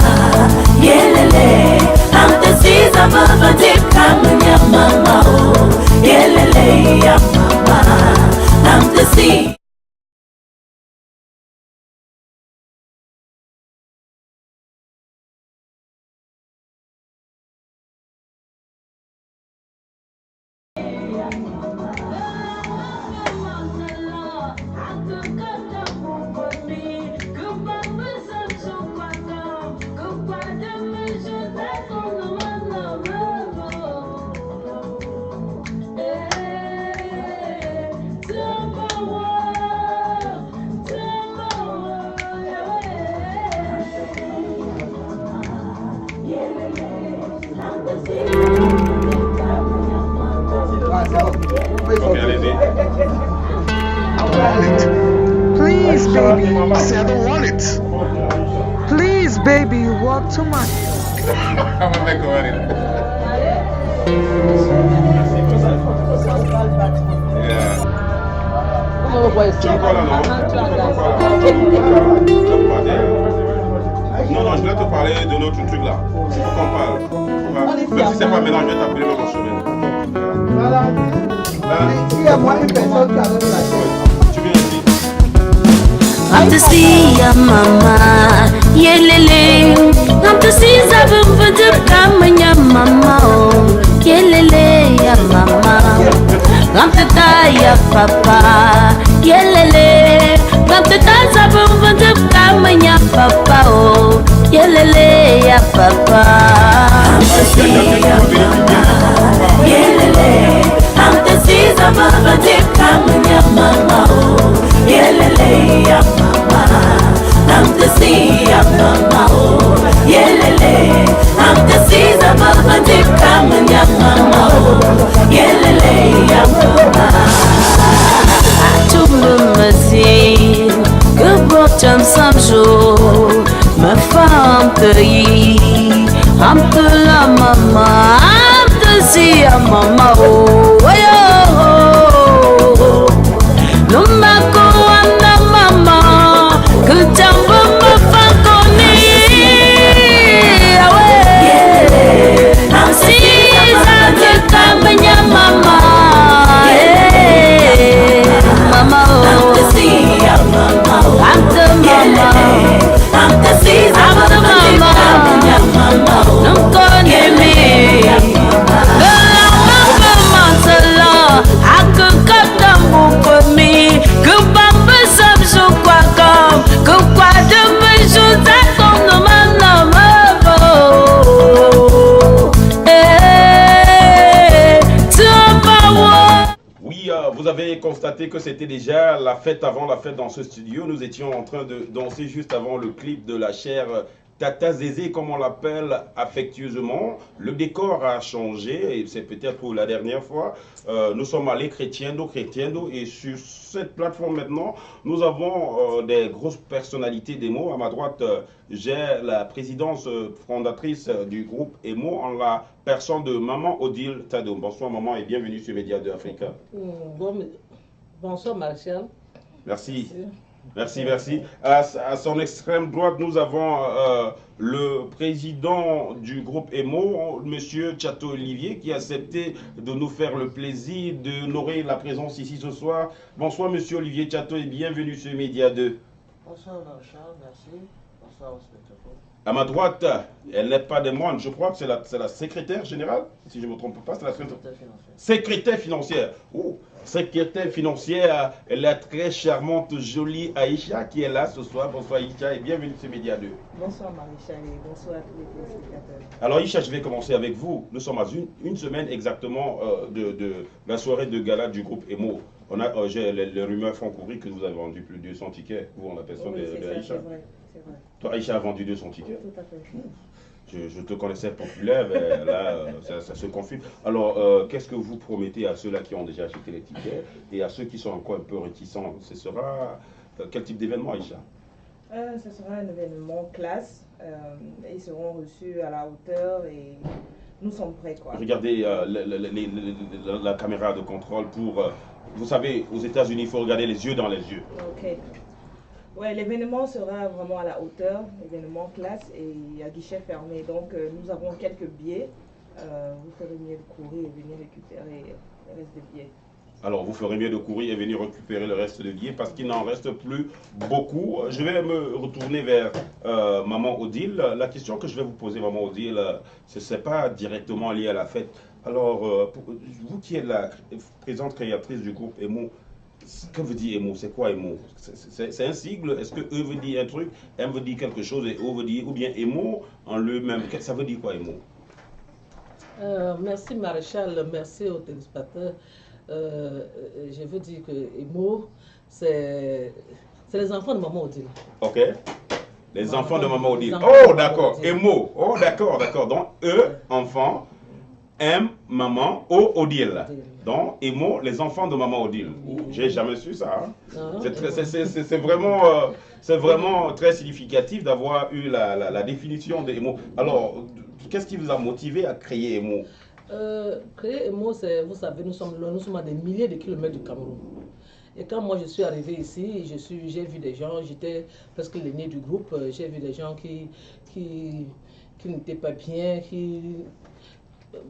yelele. I'm to see zabum budum kamanya mama oh, yelele ya mama. I'm to see. Ok, allez-y. Please, baby. I said I don't want it. Please, baby, you walk too much. On va mettre comment Tu es encore là, non? Non, je vais te parler de notre truc là. Il faut qu'on parle. Même si c'est pas maintenant, je vais t'appeler même en chemin. Voilà. S'il y a moi une personne qui a même la tête. Tu viens ici. I'm to see ya mama, yelele. I'm to see zabum vudum kamanya mama, oh, yelele ya mama. I'm to die ya papa, yelele. I'm to die zabum vudum kamanya papa, oh, yelele ya papa. I'm to see ya mama, yelele. I'm to see zabum vudum kamanya mama, oh, yelele ya mama. I'm to see ya mama, oh, yelele. I'm to see the mama dip come ya mama, oh, yelele ya mama. Tu me dis que pourtant some jour ma femme cueillit. I'm to la mama, I'm to see ya mama, oh, oh, no matter vous avez constaté que c'était déjà la fête avant la fête dans ce studio. Nous étions en train de danser juste avant le clip de la chère Tata Zézé, comme on l'appelle affectueusement. Le décor a changé et c'est peut-être pour la dernière fois. Nous sommes allés Crescendo et sur cette plateforme maintenant, nous avons des grosses personnalités d'Emo. À ma droite, j'ai la présidence fondatrice du groupe Emo en la personne de Maman Odile Tado. Bonsoir maman et bienvenue sur Média 2 Africa. Bonsoir Martial. Merci. Merci. À son extrême droite, nous avons le président du groupe Emo, monsieur Chateau Olivier, qui a accepté de nous faire le plaisir d'honorer la présence ici ce soir. Bonsoir monsieur Olivier Chateau et bienvenue sur Média 2. Bonsoir Martial, merci. Bonsoir au spectateur. À ma droite, elle n'est pas des moindres, je crois que c'est la secrétaire générale, si je ne me trompe pas, c'est la secrétaire financière. Oh, secrétaire financière, elle est très charmante, jolie Aïcha qui est là ce soir. Bonsoir Aïcha et bienvenue sur Média 2. Bonsoir Marie-Chal et bonsoir à tous les téléspectateurs. Alors Aïcha, je vais commencer avec vous. Nous sommes à une semaine exactement de la soirée de gala du groupe Emo. Les rumeurs font courir que vous avez vendu plus de 200 tickets, vous en la personne de Aïcha. C'est vrai. Toi Aïcha a vendu 200 tickets. Tout à fait. Je te connaissais populaire, mais là, ça se confirme. Alors, qu'est-ce que vous promettez à ceux-là qui ont déjà acheté les tickets et à ceux qui sont encore un peu réticents? Ce sera quel type d'événement, Aïcha? Ce sera un événement classe. Ils seront reçus à la hauteur et nous sommes prêts, quoi. Regardez la caméra de contrôle pour... vous savez, aux États-Unis, il faut regarder les yeux dans les yeux. Ok. Ouais, l'événement sera vraiment à la hauteur, événement classe et à guichet fermé. Donc, nous avons quelques billets. Vous ferez mieux de courir et venir récupérer le reste des billets. Alors, vous ferez mieux de courir et venir récupérer le reste des billets parce qu'il n'en reste plus beaucoup. Je vais me retourner vers Maman Odile. La question que je vais vous poser, Maman Odile, ce n'est pas directement lié à la fête. Alors, vous qui êtes la présente créatrice du groupe Emo, que veut dire Emo? C'est quoi Emo? C'est un sigle? Est-ce que E veut dire un truc, M veut dire quelque chose et O veut dire, ou bien Emo en lui-même? Ça veut dire quoi Emo? Merci Maréchal, merci aux téléspectateurs. Je veux dire que Emo, c'est les enfants de Maman Odile. Ok. Les enfants de Maman Odile. Oh d'accord, Emo. Oh d'accord. Donc E, enfant. M, maman, O, Odile. Donc, Emo, les enfants de maman Odile. J'ai jamais su ça. Hein. C'est vraiment très significatif d'avoir eu la définition de Emo. Alors, qu'est-ce qui vous a motivé à créer Emo? Créer Emo, c'est, vous savez, nous sommes à des milliers de kilomètres du Cameroun. Et quand moi je suis arrivée ici, j'ai vu des gens, j'étais presque l'aîné du groupe, j'ai vu des gens qui n'étaient pas bien,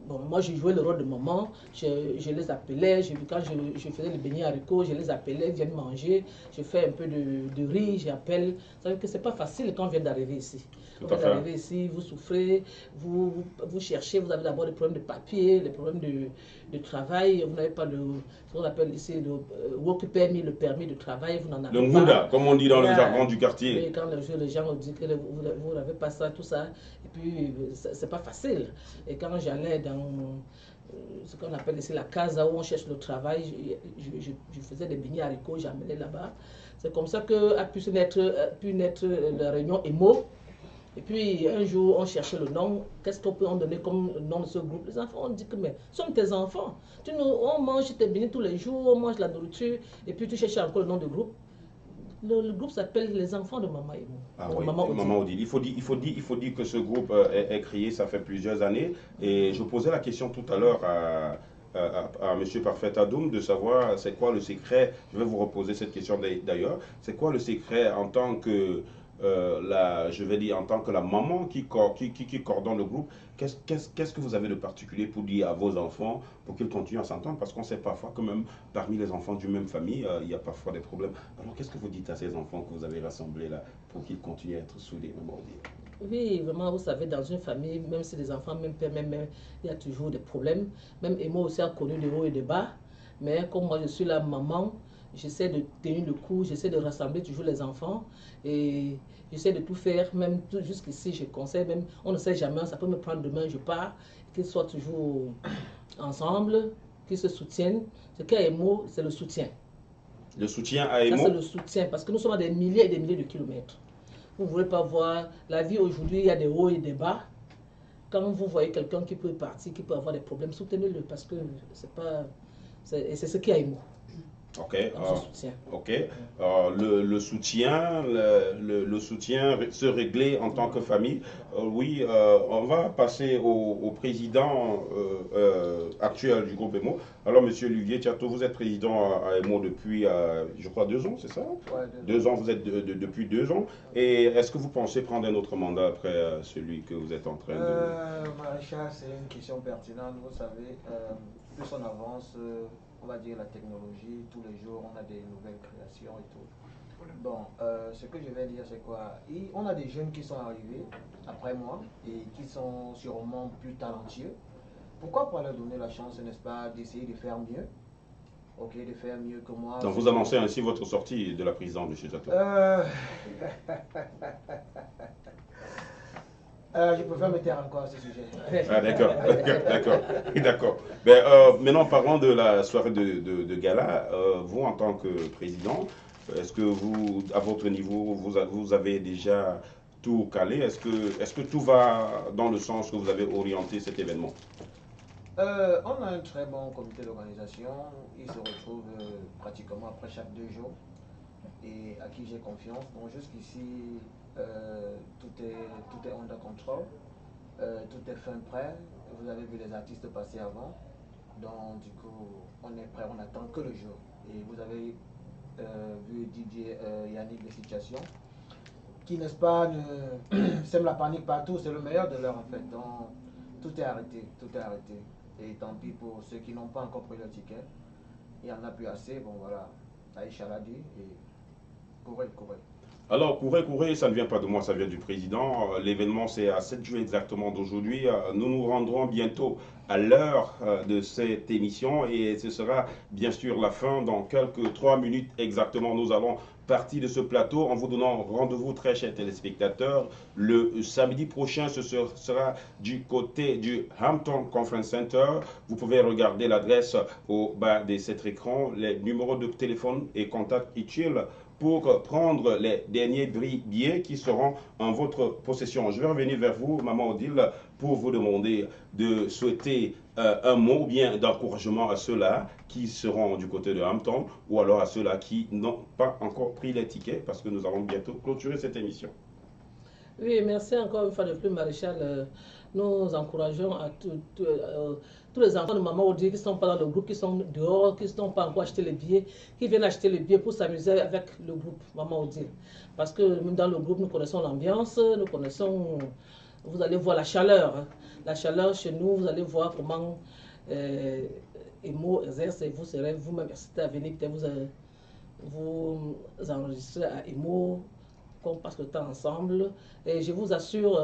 bon, moi, j'ai joué le rôle de maman, je les appelais, quand je faisais le beignet haricots, je les appelais, ils viennent manger, je fais un peu de riz, j'appelle. Vous savez que c'est pas facile quand on vient d'arriver ici. Vous venez d'arriver ici, vous souffrez, vous cherchez, vous avez d'abord des problèmes de papier, des problèmes de travail, vous n'avez pas ce qu'on appelle ici le work permit, le permis de travail, vous n'en avez pas. Le Ngunda, comme on dit dans le jargon du quartier. Et quand les gens ont dit que vous n'avez pas ça, tout ça, et puis c'est pas facile. Et quand j'allais dans ce qu'on appelle ici la casa où on cherche le travail, je faisais des beignets haricots, j'amenais là-bas. C'est comme ça qu'a pu naître la réunion EMO. Et puis un jour, on cherchait le nom. Qu'est-ce qu'on peut en donner comme nom de ce groupe? Les enfants ont dit que mais ce sont tes enfants. On mange tes beignets tous les jours, on mange la nourriture, et puis tu cherches encore le nom de groupe. Le groupe s'appelle Les Enfants de Maman Emo. Ah oui, Maman Odile. Il faut dire que ce groupe est créé, ça fait plusieurs années. Et je posais la question tout à l'heure à M. Parfait Adoum de savoir c'est quoi le secret. Je vais vous reposer cette question d'ailleurs. C'est quoi le secret en tant que en tant que la maman qui coordonne le groupe? Qu'est-ce que vous avez de particulier pour dire à vos enfants pour qu'ils continuent à s'entendre? Parce qu'on sait parfois que même parmi les enfants d'une même famille, il y a parfois des problèmes. Alors qu'est-ce que vous dites à ces enfants que vous avez rassemblés là pour qu'ils continuent à être soudés? Oui, vraiment, vous savez, dans une famille, même si les enfants, même père, même mère, il y a toujours des problèmes. Même Emo aussi a connu des hauts et des bas. Mais comme moi, je suis la maman, j'essaie de tenir le coup, j'essaie de rassembler toujours les enfants. Et j'essaie de tout faire, même jusqu'ici, je conseille, même, on ne sait jamais, ça peut me prendre demain, je pars, qu'ils soient toujours ensemble, qu'ils se soutiennent. Ce qu'à Emo, c'est le soutien. Le soutien à Emo? Ça, c'est le soutien, parce que nous sommes à des milliers et des milliers de kilomètres. Vous ne voulez pas voir la vie aujourd'hui, il y a des hauts et des bas. Quand vous voyez quelqu'un qui peut partir, qui peut avoir des problèmes, soutenez-le, parce que c'est ce qu'il y a Emo. Ok, le soutien se régler en tant que famille. Oui, on va passer au président actuel du groupe EMO. Alors, Monsieur Olivier Tiato, vous êtes président à EMO depuis, je crois, 2 ans, c'est ça? Ouais, 2 ans, vous êtes depuis 2 ans. Et est-ce que vous pensez prendre un autre mandat après celui que vous êtes en train de... Maréchal, c'est une question pertinente. Vous savez, plus on avance... on va dire la technologie, tous les jours on a des nouvelles créations et tout. Bon, ce que je vais dire c'est quoi? On a des jeunes qui sont arrivés après moi et qui sont sûrement plus talentueux. Pourquoi pas leur donner la chance, n'est-ce pas, d'essayer de faire mieux? Ok, de faire mieux que moi. Donc vous annoncez ainsi votre sortie de la présidence de chez Tiato? Je préfère me taire encore à ce sujet. Ah, d'accord. Maintenant, parlons de la soirée de gala. Vous, en tant que président, est-ce que vous, à votre niveau, vous avez déjà tout calé? Est-ce que tout va dans le sens que vous avez orienté cet événement? On a un très bon comité d'organisation. Il se retrouve pratiquement après chaque 2 jours et à qui j'ai confiance. Donc jusqu'ici, tout est under control, tout est fin prêt. Vous avez vu les artistes passer avant, donc du coup on est prêt, on attend que le jour. Et vous avez vu DJ Yannick de Situation, qui n'est-ce pas sème la panique partout, c'est le meilleur de l'heure en fait. Donc tout est arrêté, et tant pis pour ceux qui n'ont pas encore pris le ticket, il y en a plus assez, bon voilà, Aïcha l'a dit, et courez. Alors, courez, ça ne vient pas de moi, ça vient du président. L'événement, c'est à 7 juillet exactement d'aujourd'hui. Nous nous rendrons bientôt à l'heure de cette émission et ce sera bien sûr la fin. Dans quelques 3 minutes exactement, nous allons partir de ce plateau en vous donnant rendez-vous, très chers téléspectateurs. Le samedi prochain, ce sera du côté du Hampton Conference Center. Vous pouvez regarder l'adresse au bas de cet écran, les numéros de téléphone et contact utiles pour prendre les derniers billets qui seront en votre possession. Je vais revenir vers vous, Maman Odile, pour vous demander de souhaiter un mot ou bien d'encouragement à ceux-là qui seront du côté de Hampton ou alors à ceux-là qui n'ont pas encore pris les tickets parce que nous allons bientôt clôturer cette émission. Oui, merci encore une fois de plus, Maréchal. Nous encourageons à tous les enfants de Maman Odile qui ne sont pas dans le groupe, qui sont dehors, qui n'ont pas encore acheté les billets, qui viennent acheter les billets pour s'amuser avec le groupe Maman Odile. Parce que même dans le groupe, nous connaissons l'ambiance, nous connaissons, vous allez voir la chaleur. Hein. La chaleur chez nous, vous allez voir comment Emo exerce et vous serez vous-même incité à venir, peut-être vous enregistrer à Emo, qu'on passe le temps ensemble. Et je vous assure,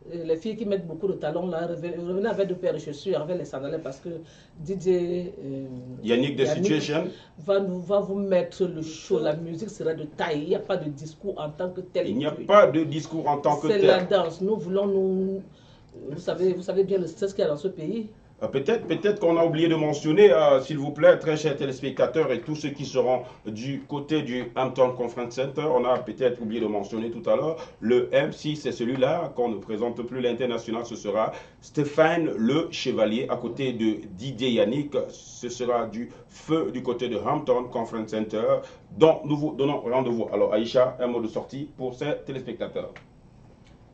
les filles qui mettent beaucoup de talons là, revenez avec deux paires de chaussures, avec les sandales, parce que DJ Yannick de Situation va vous mettre le show. La musique sera de taille. Il n'y a pas de discours en tant que tel. Il n'y a pas de discours en tant que tel. C'est la danse. Nous voulons vous savez bien le stress qu'il y a dans ce pays. Peut-être qu'on a oublié de mentionner, s'il vous plaît, très chers téléspectateurs et tous ceux qui seront du côté du Hampton Conference Center, on a peut-être oublié de mentionner tout à l'heure, le MC, c'est celui-là, qu'on ne présente plus l'international, ce sera Stéphane Le Chevalier, à côté de Didier Yannick, ce sera du feu du côté de Hampton Conference Center, dont nous vous donnons rendez-vous. Alors Aïcha, un mot de sortie pour ces téléspectateurs.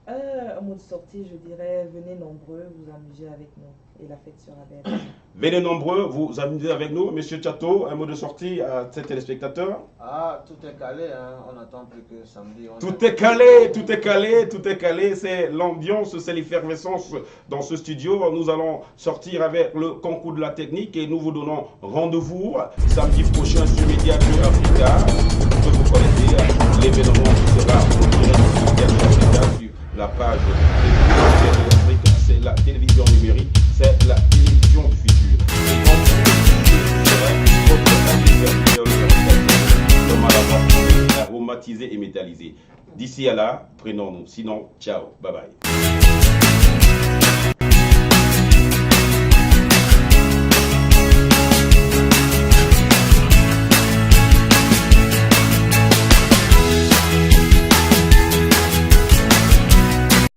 Un mot de sortie, je dirais, venez nombreux, vous amuser avec nous et la fête sera belle. Venez nombreux, vous amuser avec nous. Monsieur Chateau, un mot de sortie à ces téléspectateurs. Ah, tout est calé, hein. On n'attend plus que samedi. Tout est calé, tout est calé, tout est calé. C'est l'ambiance, c'est l'effervescence dans ce studio. Nous allons sortir avec le concours de la technique et nous vous donnons rendez-vous samedi prochain sur Média 2 Africa. Que vous connaissez, l'événement sera en direct sur la page de l'Afrique. C'est la télévision numérique, c'est la télévision du futur. Aromatisé et métallisé. D'ici à là, prenons-nous. Sinon, ciao, bye bye.